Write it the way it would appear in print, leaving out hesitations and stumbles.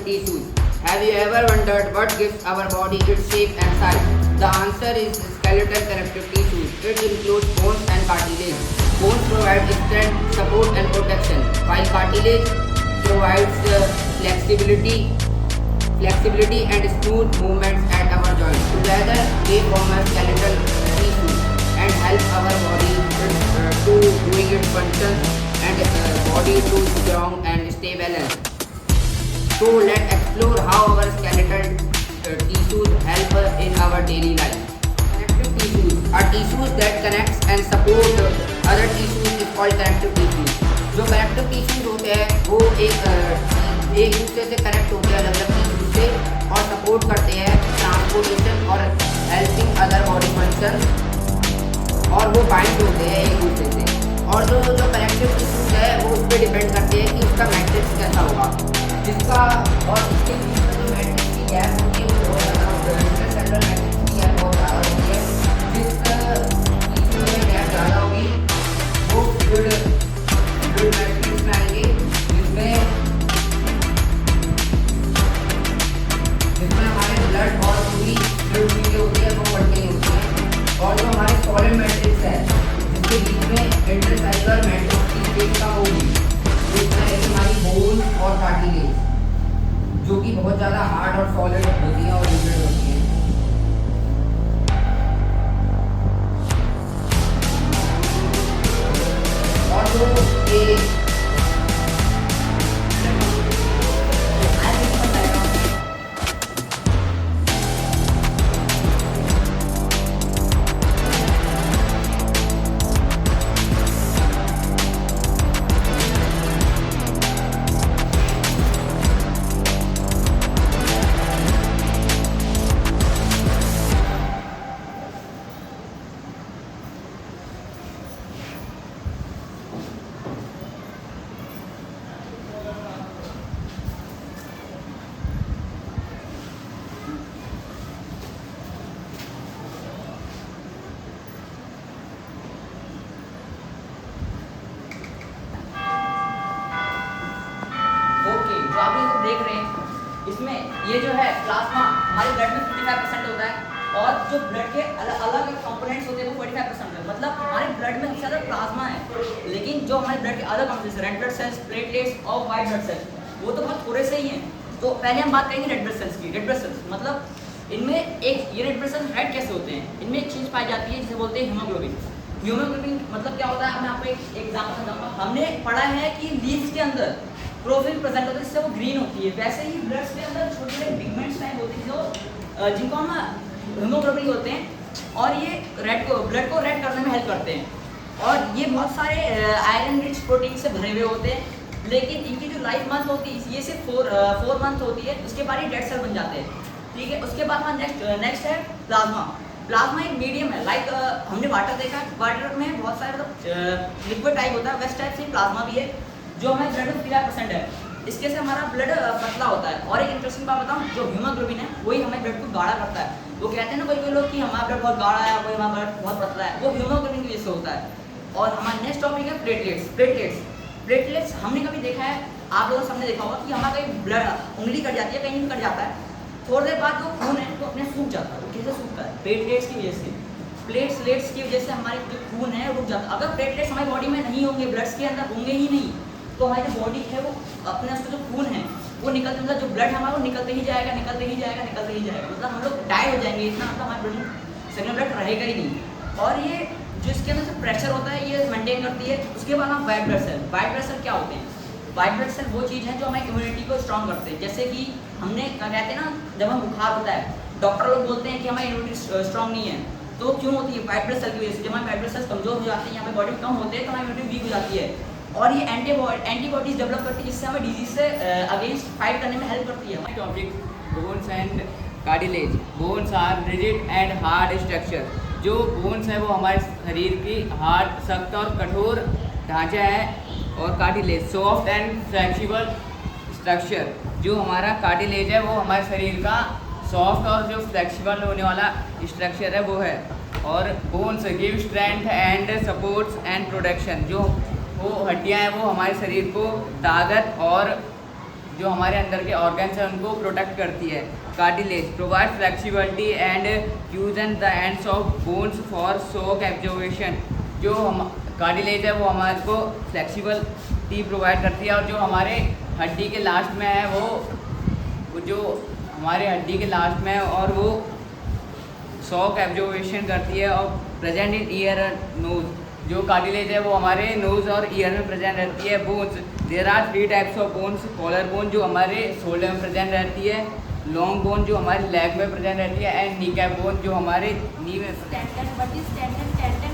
tissues. Have you ever wondered what gives our body its shape and size? The answer is skeletal connective tissues. It includes bones and cartilage. Bones provide strength, support and protection, while cartilage provides flexibility and smooth movements at our joints. Together, they form a skeletal tissue and help our body to doing its functions and body to strong and stay balanced. So let's explore how our skeletal tissues help in our daily life. Connective tissues are tissues that connects and support other tissues is called connective tissues. जो connective tissues होते हैं वो एक दूसरे से connect होते हैं अलग अलग टिश्यूज से और सपोर्ट करते हैं ट्रांसपोर्टेशन और हेल्पिंग अदर बॉडी फंक्शन और वो बाइंड होते हैं एक दूसरे से। और जो कनेक्टिव टिश्यूज है वो उस पर डिपेंड करते हैं कि उसका मैट्रिक्स कैसा होगा, जिसका और इसके बीच में जो मैट्रिक्स की गैप होती है वो बहुत ज़्यादा इंटरसेलुलर मैट्रिक्स की गैप बहुत ज़्यादा होती है। जिस टिश्यू में गैप ज़्यादा होगी वो फ्लूइड मैट्रिक्स में आएंगे, जिसमें हमारे ब्लड और पूरी फ्लूइड जो होती है वो कंटेन होती है। और जो हमारे सॉलिड मैट्रिक्स है जिसके बीच में इंटरसेलुलर मैट्रिक्स की स्पेस कम होगी, जिसमें हमारी बोन और कार्टिलेज जो कि बहुत ज़्यादा हार्ड और सॉलिड होती है और रिजिड होती है। और जो ये देख रहे हैं इसमें ये जो है प्लाज्मा हमारे ब्लड में 55% होता है और जो ब्लड के अलग अलग कंपोनेंट्स होते हैं वो 45% है। मतलब हमारे ब्लड में सबसे ज़्यादा प्लाज्मा है, लेकिन जो हमारे ब्लड के अलग components red blood cells, platelets और वाइट ब्लड सेल्स वो तो बहुत थोड़े से ही हैं। तो पहले हम बात करेंगे रेड ब्लड सेल्स की। रेड ब्लड सेल्स मतलब इनमें एक ये रेड ब्लड सेल्स रेड कैसे होते हैं, इनमें एक चीज़ पाई जाती है जिसे बोलते हैं हीमोग्लोबिन। हीमोग्लोबिन मतलब क्या होता है, मैं आपको एक एग्जाम्पल बताऊँगा। हमने पढ़ा है कि लीव्स के अंदर क्लोरोफिल प्रेजेंट होता है जिससे वो ग्रीन होती है, वैसे ही ब्लड के अंदर छोटे छोटे पिगमेंट्स टाइप होते हैं जो जिनको हम हीमोग्लोबिन होते हैं और ये ब्लड को रेड करने में हेल्प करते हैं। और ये बहुत सारे आयरन रिच प्रोटीन से भरे हुए होते हैं, लेकिन इनकी जो लाइफ मंथ होती है ये सिर्फ 4 मंथ होती है, उसके बाद ये डेड सेल बन जाते हैं। ठीक है, उसके बाद नेक्स्ट है प्लाज्मा। प्लाज्मा एक मीडियम है, लाइक हमने वाटर देखा, वाटर में बहुत सारे मतलब लिक्विड टाइप होता है, वैसे टाइप से प्लाज्मा भी है जो हमारे ब्लड में 50% है। इसके से हमारा ब्लड पतला होता है। और एक इंटरेस्टिंग बात बताऊं, जो हीमोग्लोबिन है वही हमारे ब्लड को गाढ़ा करता है। वो कहते हैं ना कोई लोग कि हमारा ब्लड बहुत गाढ़ा है, कोई हमारा ब्लड बहुत पतला है, वो हीमोग्लोबिन की वजह से होता है। और हमारा नेक्स्ट टॉपिक है प्लेटलेट्स। हमने कभी देखा है, आप लोगों ने देखा होगा कि हमारा कहीं ब्लड उंगली कट जाती है, कहीं भी कट जाता है, थोड़ी देर बाद जो खून है तो अपने सूख जाता है। वो कैसे सूखता है? प्लेटलेट्स की वजह से। प्लेटलेट्स की वजह से हमारे जो खून है रुक जाता है। अगर प्लेटलेट्स हमारी बॉडी में नहीं होंगे, ब्लड्स के अंदर होंगे ही नहीं, तो हमारी जो बॉडी है वो अपने उसका जो खून है वो निकलते, मतलब जो ब्लड हमारा वो निकलते ही जाएगा। मतलब हम लोग डाई हो जाएंगे, इतना मतलब हमारे ब्लड ब्लड रहेगा ही नहीं। और ये जो इसके अंदर जो प्रेशर होता है ये मेंटेन करती है। उसके बाद हम वाइट ब्लड सेल क्या होते हैं? वाइट ब्लड सेल वो चीज़ है जो हमारी इम्यूनिटी को स्ट्रॉन्ग करते हैं। जैसे कि हमने कहते हैं ना, जब हम बुखार होता है डॉक्टर लोग बोलते हैं कि हमारी इम्यूनिटी स्ट्रॉन्ग नहीं है, तो क्यों होती है? वाइट ब्लड सेल की वजह से। जब हमारे वाइट ब्लड सेल्स कमजोर हो जाते हैं, यहाँ पे बॉडी कम होते हैं, तो हमारी इम्यूनिटी वीक हो जाती है और ये एंटीबॉडीज डेवलप करती है जिससे हमें डिजीज से अगेंस्ट फाइट करने में हेल्प करती है। Topic bones and cartilage. Bones are rigid and hard structure. जो बोन्स है वो हमारे शरीर की हार्ड, सख्त और कठोर ढांचा है, और cartilage soft and flexible structure. जो हमारा कार्टिलेज है वो हमारे शरीर का सॉफ्ट और जो फ्लेक्सिबल होने वाला स्ट्रक्चर है वो है। और bones give strength and supports and protection. जो वो हड्डियाँ हैं वो हमारे शरीर को ताकत और जो हमारे अंदर के ऑर्गन्स हैं उनको प्रोटेक्ट करती है। Cartilage provide flexibility and fusion the ends of bones for shock absorption. जो हम कार्टिलेज है वो हमारे को फ्लेक्सिबिलिटी प्रोवाइड करती है, और जो हमारे हड्डी के लास्ट में है वो जो हमारे हड्डी के लास्ट में है और वो शॉक एब्जॉर्प्शन करती है। और प्रेजेंट इन ईयर नोज, जो कार्टिलेज है वो हमारे नोज और ईयर में प्रेजेंट रहती है। Bones, there are 3 types of bones. Collar bone जो हमारे शोल्डर में प्रेजेंट रहती है, लॉन्ग बोन जो हमारे लेग में प्रेजेंट रहती है, एंड नी कैप बोन जो हमारे नी में। Tendon, what is tendon? Tendon